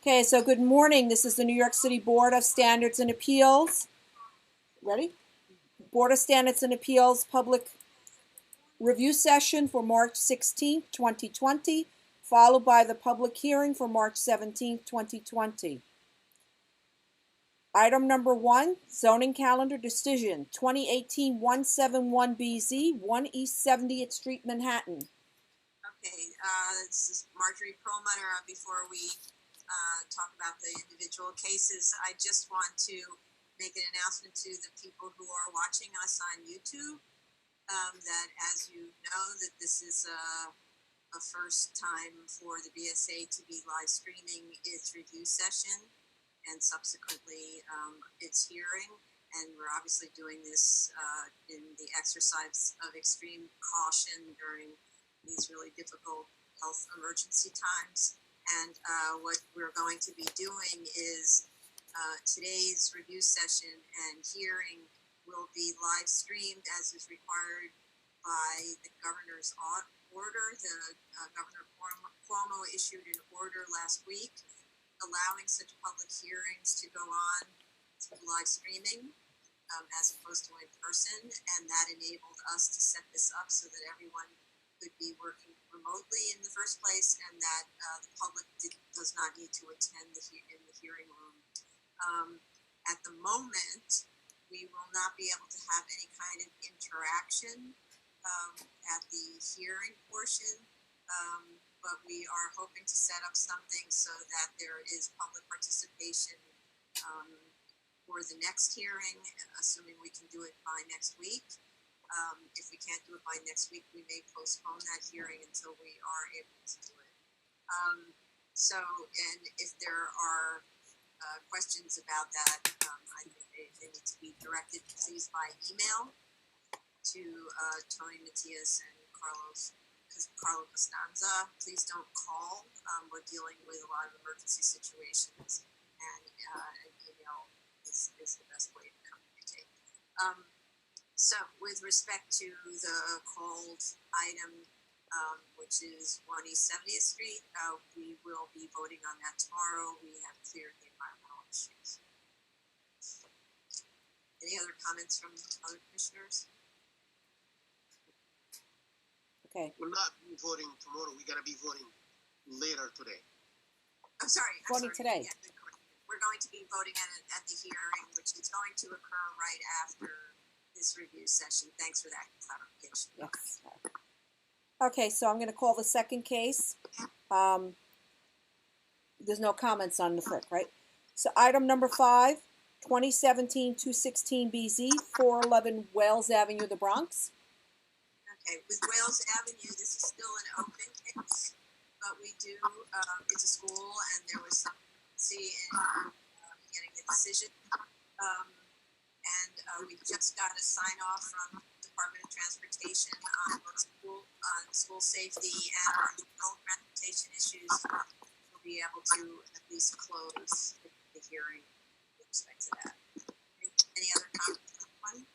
Okay, so good morning. This is the New York City Board of Standards and Appeals. Ready? Board of Standards and Appeals public review session for March 16th, 2020, followed by the public hearing for March 17th, 2020. Item number 1, zoning calendar decision, 2018-171BZ, 1 East 70th Street, Manhattan. Okay, this is Marjorie Perlmutter. Before we talk about the individual cases, I just want to make an announcement to the people who are watching us on YouTube that, as you know, that this is a first time for the BSA to be live streaming its review session and subsequently its hearing. And we're obviously doing this in the exercise of extreme caution during these really difficult health emergency times. And what we're going to be doing is today's review session and hearing will be live streamed as is required by the governor's order. The Governor Cuomo issued an order last week allowing such public hearings to go on through live streaming as opposed to in person. And that enabled us to set this up so that everyone could be working remotely in the first place, and that the public does not need to attend in the hearing room. At the moment, we will not be able to have any kind of interaction at the hearing portion, but we are hoping to set up something so that there is public participation for the next hearing, assuming we can do it by next week. If we can't do it by next week, we may postpone that hearing until we are able to do it. And if there are questions about that, I think they need to be directed, please, by email to Tony Matias and Carlo Costanza. Please don't call. We're dealing with a lot of emergency situations, and an email is the best way to communicate. So with respect to the called item, which is 1 East 70th Street, we will be voting on that tomorrow. We have cleared the environmental issues. Any other comments from other commissioners? Okay. We're not voting tomorrow. We're going to be voting later today. I'm sorry. Today. Yeah, we're going to be voting at the hearing, which is going to occur right after this review session. Thanks for that clarification. Yes. Okay, so I'm going to call the second case. There's no comments on the FRIC, right? So item number 5, 2017-216BZ, 411 Wales Avenue, the Bronx. Okay, with Wales Avenue, this is still an open case, but we do, it's a school, and there was some urgency in getting the decision. We just got a sign off from the Department of Transportation on both school safety and general transportation issues. We'll be able to at least close the hearing with respect to that. Any other comments on the one?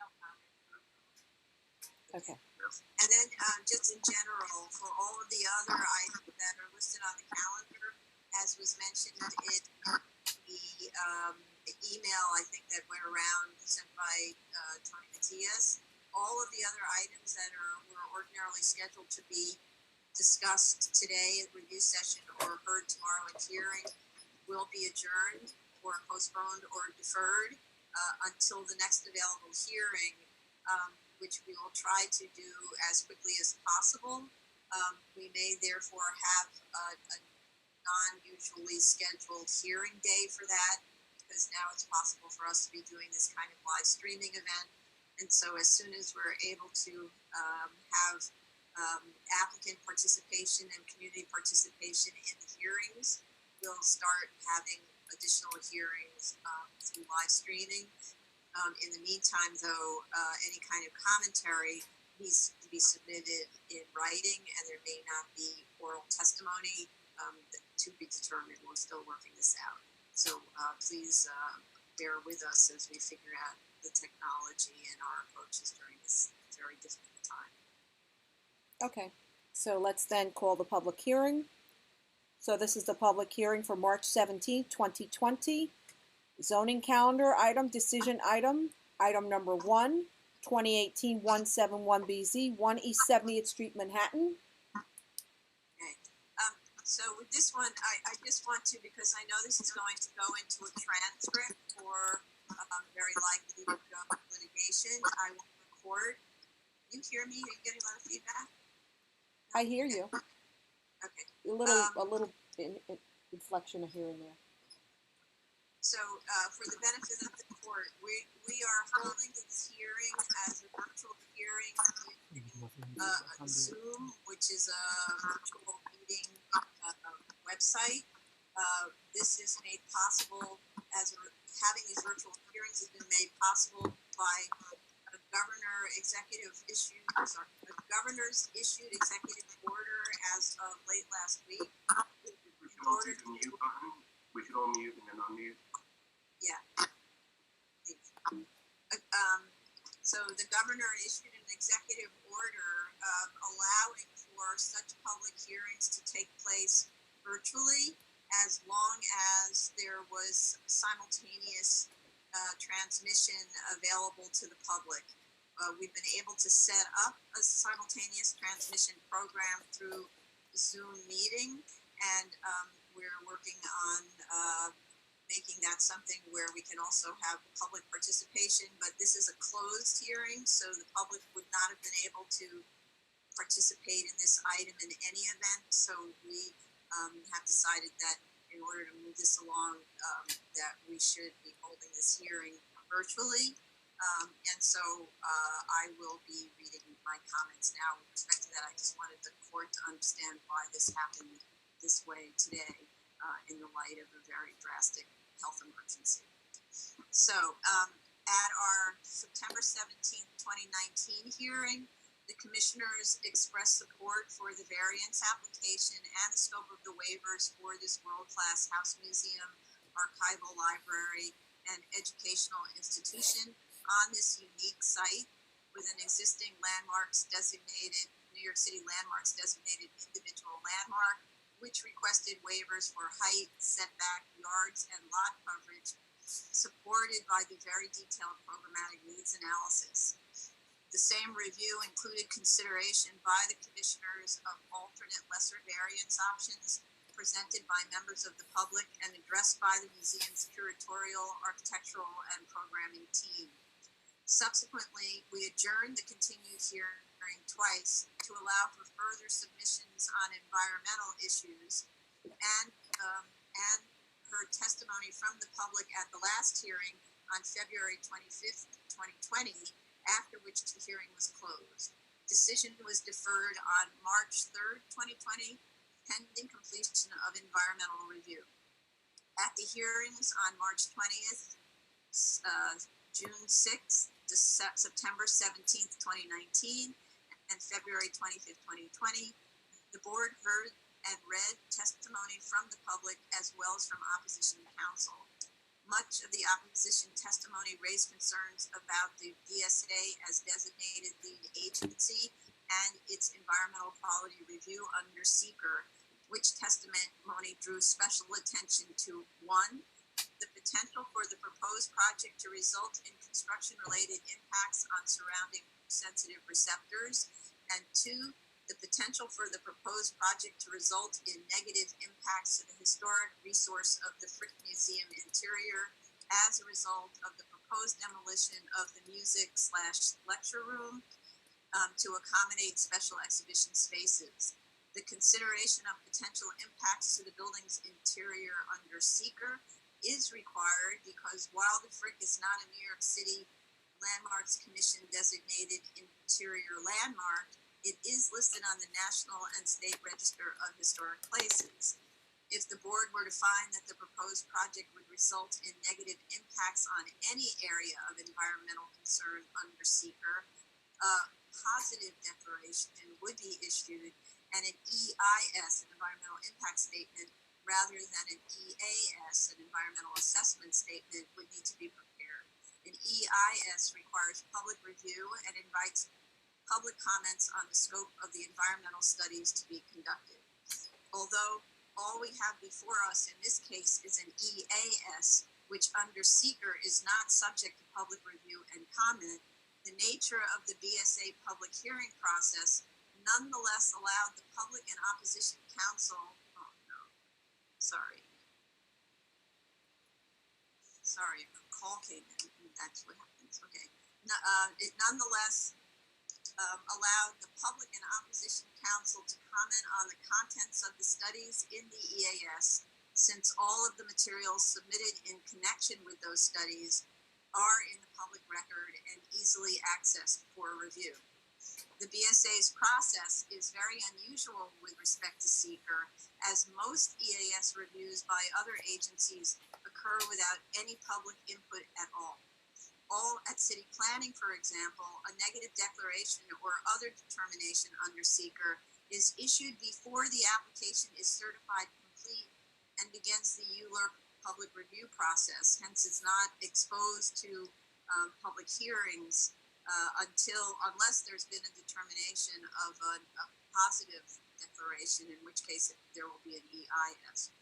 No comment. Okay. And then just in general, for all of the other items that are listed on the calendar, as was mentioned in the email, I think, that went around sent by Tony Matias, all of the other items that were ordinarily scheduled to be discussed today at review session or heard tomorrow in hearing will be adjourned or postponed or deferred until the next available hearing, which we will try to do as quickly as possible. We may therefore have a non-usually scheduled hearing day for that, because now it's possible for us to be doing this kind of live streaming event. And so as soon as we're able to have applicant participation and community participation in the hearings, we'll start having additional hearings through live streaming. In the meantime, though, any kind of commentary needs to be submitted in writing, and there may not be oral testimony to be determined. We're still working this out. So please bear with us as we figure out the technology and our approaches during this very difficult time. Okay, so let's then call the public hearing. So this is the public hearing for March 17th, 2020. Zoning calendar item, decision item, item number 1, 2018-171BZ, 1 East 70th Street, Manhattan. Okay. So with this one, I just want to, because I know this is going to go into a transcript for very likely litigation, I will record. You hear me? Are you getting a lot of feedback? I hear you. Okay. A little inflection here and there. So for the benefit of the court, we are holding this hearing as a virtual hearing in Zoom, which is a virtual meeting website. This is made possible having these virtual hearings has been made possible by a governor's issued executive order as of late last week. In order to mute button. We should all mute and then unmute. Yeah. So the governor issued an executive order allowing for such public hearings to take place virtually as long as there was simultaneous transmission available to the public. We've been able to set up a simultaneous transmission program through Zoom meeting, and we're working on making that something where we can also have public participation, but this is a closed hearing, so the public would not have been able to participate in this item in any event. So we have decided that in order to move this along, that we should be holding this hearing virtually. And so I will be reading my comments now. With respect to that, I just wanted the court to understand why this happened this way today in the light of a very drastic health emergency. So at our September 17th, 2019 hearing, the commissioners expressed support for the variance application and the scope of the waivers for this world-class house museum, archival library, and educational institution on this unique site with an existing New York City landmarks designated individual landmark, which requested waivers for height, setback, yards, and lot coverage, supported by the very detailed programmatic needs analysis. The same review included consideration by the commissioners of alternate lesser variance options presented by members of the public and addressed by the museum's curatorial, architectural, and programming team. Subsequently, we adjourned the continued hearing twice to allow for further submissions on environmental issues and heard testimony from the public at the last hearing on February 25th, 2020, after which the hearing was closed. Decision was deferred on March 3rd, 2020, pending completion of environmental review. At the hearings on March 20th, June 6th, September 17th, 2019, and February 25th, 2020, the board heard and read testimony from the public as well as from opposition counsel. Much of the opposition testimony raised concerns about the DSA as designated lead agency and its environmental quality review under seeker, which testimony drew special attention to: 1, the potential for the proposed project to result in construction-related impacts on surrounding sensitive receptors, and 2, the potential for the proposed project to result in negative impacts to the historic resource of the Frick Museum interior as a result of the proposed demolition of the music/lecture room to accommodate special exhibition spaces. The consideration of potential impacts to the building's interior under seeker is required because while the Frick is not a New York City Landmarks Commission designated interior landmark, it is listed on the National and State Register of Historic Places. If the board were to find that the proposed project would result in negative impacts on any area of environmental concern under seeker, a positive declaration would be issued and an EIS, an environmental impact statement, rather than an EAS, an environmental assessment statement, would need to be prepared. An EIS requires public review and invites public comments on the scope of the environmental studies to be conducted. Although all we have before us in this case is an EAS, which under seeker is not subject to public review and comment. The nature of the BSA public hearing process nonetheless allowed the public and opposition counsel, oh no, sorry, a call came in, that's what happens, okay. It nonetheless allowed the public and opposition counsel to comment on the contents of the studies in the EAS, since all of the materials submitted in connection with those studies are in the public record and easily accessed for review. The BSA's process is very unusual with respect to seeker, as most EAS reviews by other agencies occur without any public input at all. At city planning, for example, a negative declaration or other determination under seeker is issued before the application is certified complete and begins the ULURP public review process. Hence, it's not exposed to public hearings unless there's been a determination of a positive declaration, in which case there will be an EIS.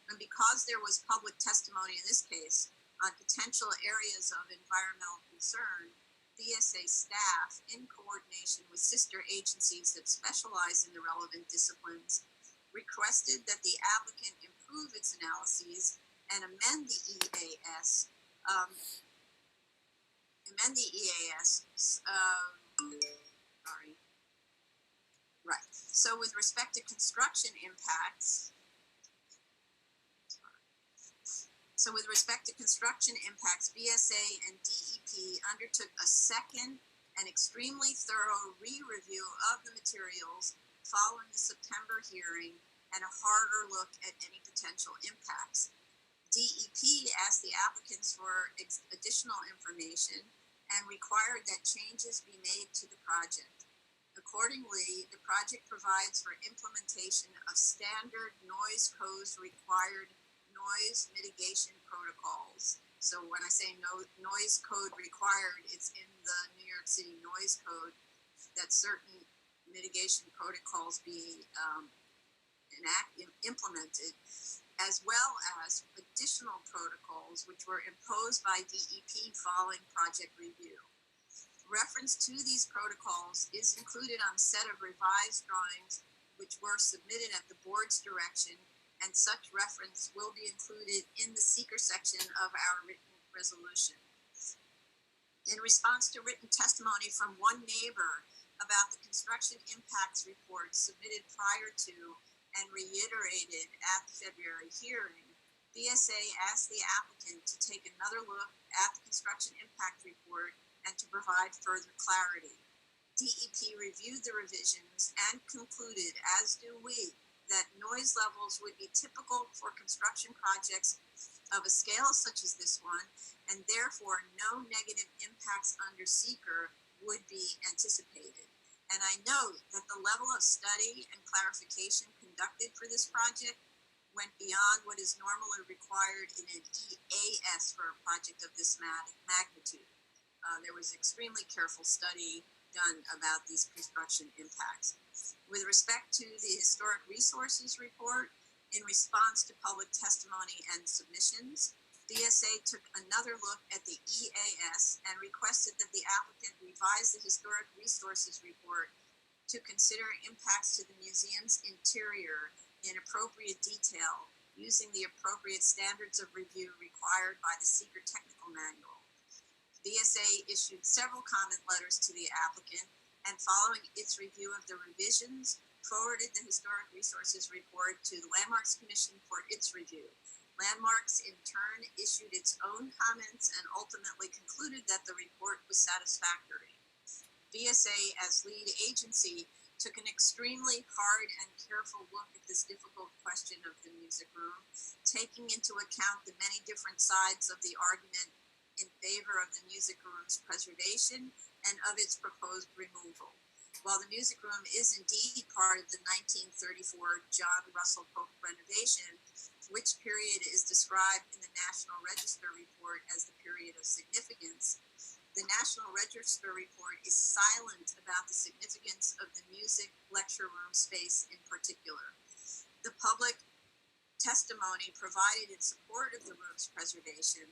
And because there was public testimony in this case on potential areas of environmental concern, BSA staff, in coordination with sister agencies that specialize in the relevant disciplines, requested that the applicant improve its analyses and amend the EAS. So with respect to construction impacts, BSA and DEP undertook a second and extremely thorough re-review of the materials following the September hearing and a harder look at any potential impacts. DEP asked the applicants for additional information and required that changes be made to the project. Accordingly, the project provides for implementation of standard noise codes required noise mitigation protocols. So when I say noise code required, it's in the New York City Noise Code that certain mitigation protocols be implemented, as well as additional protocols which were imposed by DEP following project review. Reference to these protocols is included on a set of revised drawings which were submitted at the board's direction, and such reference will be included in the seeker section of our written resolution. In response to written testimony from one neighbor about the construction impacts report submitted prior to and reiterated at the February hearing, BSA asked the applicant to take another look at the construction impact report and to provide further clarity. DEP reviewed the revisions and concluded, as do we, that noise levels would be typical for construction projects of a scale such as this one, and therefore no negative impacts under seeker would be anticipated. And I note that the level of study and clarification conducted for this project went beyond what is normally required in an EAS for a project of this magnitude. There was extremely careful study done about these construction impacts. With respect to the Historic Resources Report, in response to public testimony and submissions, BSA took another look at the EAS and requested that the applicant revise the Historic Resources Report to consider impacts to the museum's interior in appropriate detail, using the appropriate standards of review required by the Seeker Technical Manual. BSA issued several comment letters to the applicant, and following its review of the revisions, forwarded the Historic Resources Report to the Landmarks Commission for its review. Landmarks, in turn, issued its own comments and ultimately concluded that the report was satisfactory. BSA, as lead agency, took an extremely hard and careful look at this difficult question of the music room, taking into account the many different sides of the argument in favor of the music room's preservation and of its proposed removal. While the music room is indeed part of the 1934 John Russell Pope renovation, which period is described in the National Register report as the period of significance, the National Register report is silent about the significance of the music lecture room space in particular. The public testimony provided in support of the room's preservation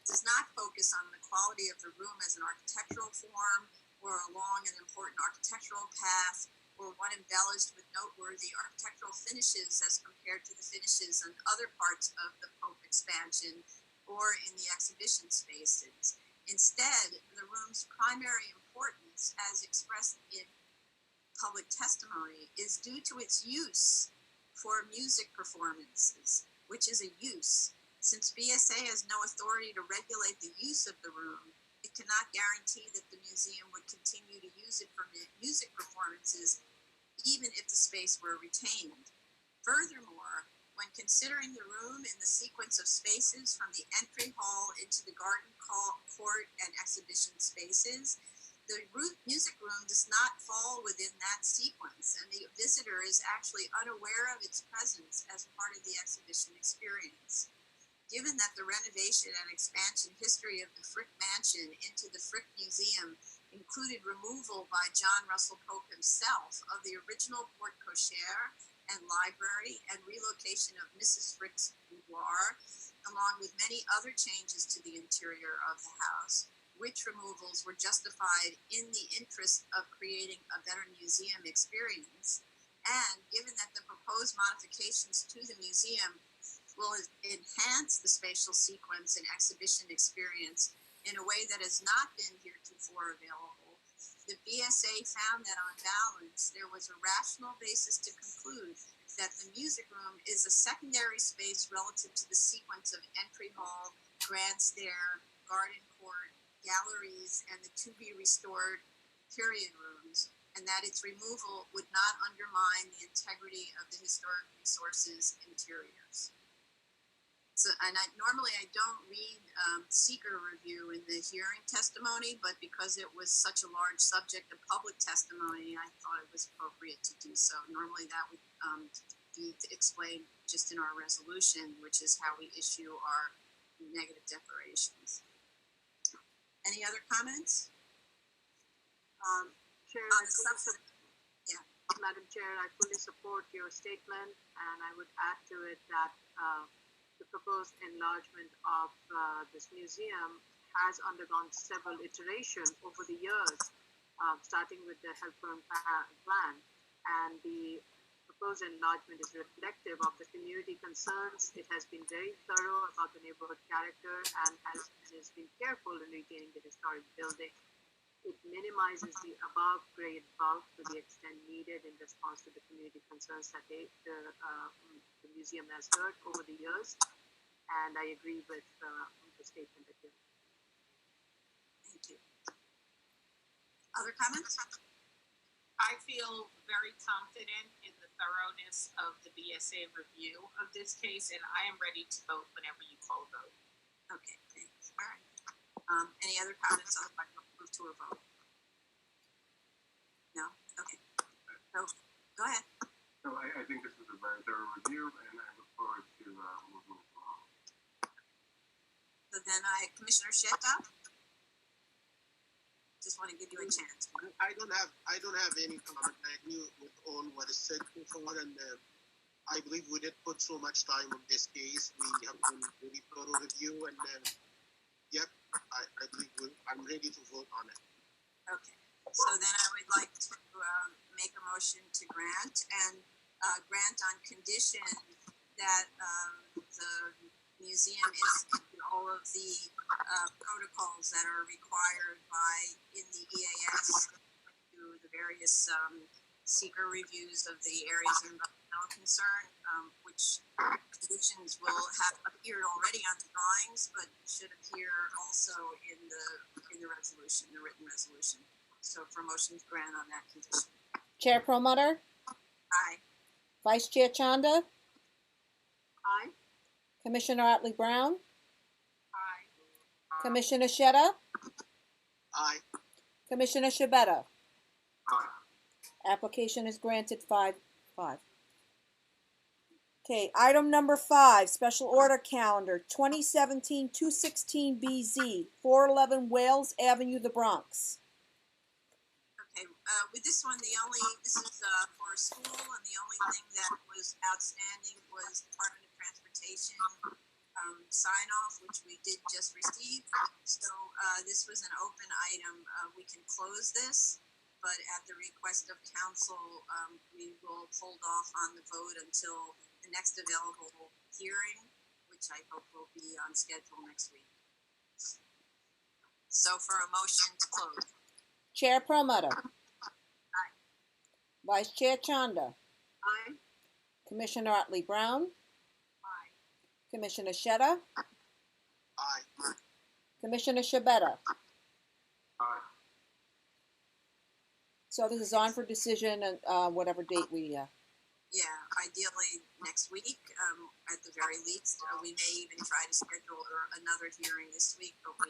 does not focus on the quality of the room as an architectural form or along an important architectural path or one embellished with noteworthy architectural finishes as compared to the finishes on other parts of the Pope expansion or in the exhibition spaces. Instead, the room's primary importance, as expressed in public testimony, is due to its use for music performances, which is a use. Since BSA has no authority to regulate the use of the room, it cannot guarantee that the museum would continue to use it for music performances, even if the space were retained. Furthermore, when considering the room in the sequence of spaces from the entry hall into the garden court and exhibition spaces, the music room does not fall within that sequence, and the visitor is actually unaware of its presence as part of the exhibition experience. Given that the renovation and expansion history of the Frick Mansion into the Frick Museum included removal by John Russell Pope himself of the original porte cochere and library and relocation of Mrs. Frick's boudoir, along with many other changes to the interior of the house, which removals were justified in the interest of creating a better museum experience, and given that the proposed modifications to the museum will enhance the spatial sequence and exhibition experience in a way that has not been heretofore available, the BSA found that on balance, there was a rational basis to conclude that the music room is a secondary space relative to the sequence of entry hall, grand stair, garden court, galleries, and the to-be-restored period rooms, and that its removal would not undermine the integrity of the historic resources interiors. So, and normally I don't read seeker review in the hearing testimony, but because it was such a large subject of public testimony, I thought it was appropriate to do so. Normally that would be explained just in our resolution, which is how we issue our negative declarations. Any other comments? Chair, Yeah. Madam Chair, I fully support your statement, and I would add to it that the proposed enlargement of this museum has undergone several iterations over the years, starting with the Hellfern plan, and the proposed enlargement is reflective of the community concerns. It has been very thorough about the neighborhood character and has been careful in retaining the historic building. It minimizes the above-grade bulk to the extent needed in response to the community concerns that the museum has heard over the years, and I agree with the statement that you made. Thank you. Other comments? I feel very confident in the thoroughness of the BSA review of this case, and I am ready to vote whenever you call a vote. Okay, thanks. All right. Any other comments on the budget? Move to a vote. No? Okay. So, go ahead. So I think this is a very thorough review, and I look forward to moving it along. So then Commissioner Sheta? Just want to give you a chance. I don't have any comment. I agree with all what is said before, and I believe we did put so much time on this case. We have done a very thorough review, and yep, I believe I'm ready to vote on it. Okay. So then I would like to make a motion to grant, and grant on condition that the museum is in all of the protocols that are required in the EAS to the various seeker reviews of the areas of environmental concern, which conditions will have appeared already on the drawings, but should appear also in the resolution, the written resolution. So for motion to grant on that condition. Chair Perlmutter? Aye. Vice Chair Chanda? Aye. Commissioner Otley Brown? Aye. Commissioner Sheta? Aye. Commissioner Shabeta? Aye. Application is granted 5-5. Okay, item number 5, special order calendar 2017-216BZ, 411 Wales Avenue, the Bronx. Okay, with this one, this is for a school, and the only thing that was outstanding was Department of Transportation sign off, which we did just receive. So this was an open item. We can close this, but at the request of council, we will hold off on the vote until the next available hearing, which I hope will be on schedule next week. So for a motion to close. Chair Perlmutter. Vice Chair Chanda. Aye. Commissioner Otley Brown. Aye. Commissioner Sheta. Aye. Commissioner Shabeta. Aye. So this is on for decision and whatever date we. Yeah, ideally next week, at the very least. We may even try to schedule another hearing this week, but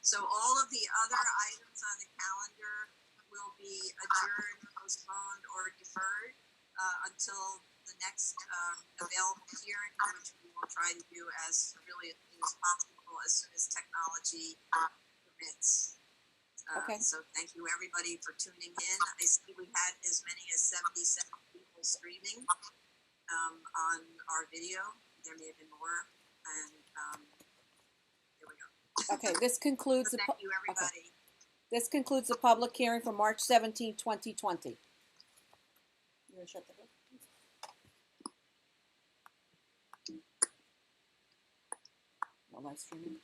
so all of the other items on the calendar will be adjourned, postponed, or deferred until the next available hearing, which we will try to do as really as soon as possible, as soon as technology permits. Okay. So thank you everybody for tuning in. I see we had as many as 77 people streaming on our video. There may have been more, and there we go. Okay, this concludes So the. thank you everybody. Okay. This concludes the public hearing for March 17, 2020. You want to shut the door? No live streaming.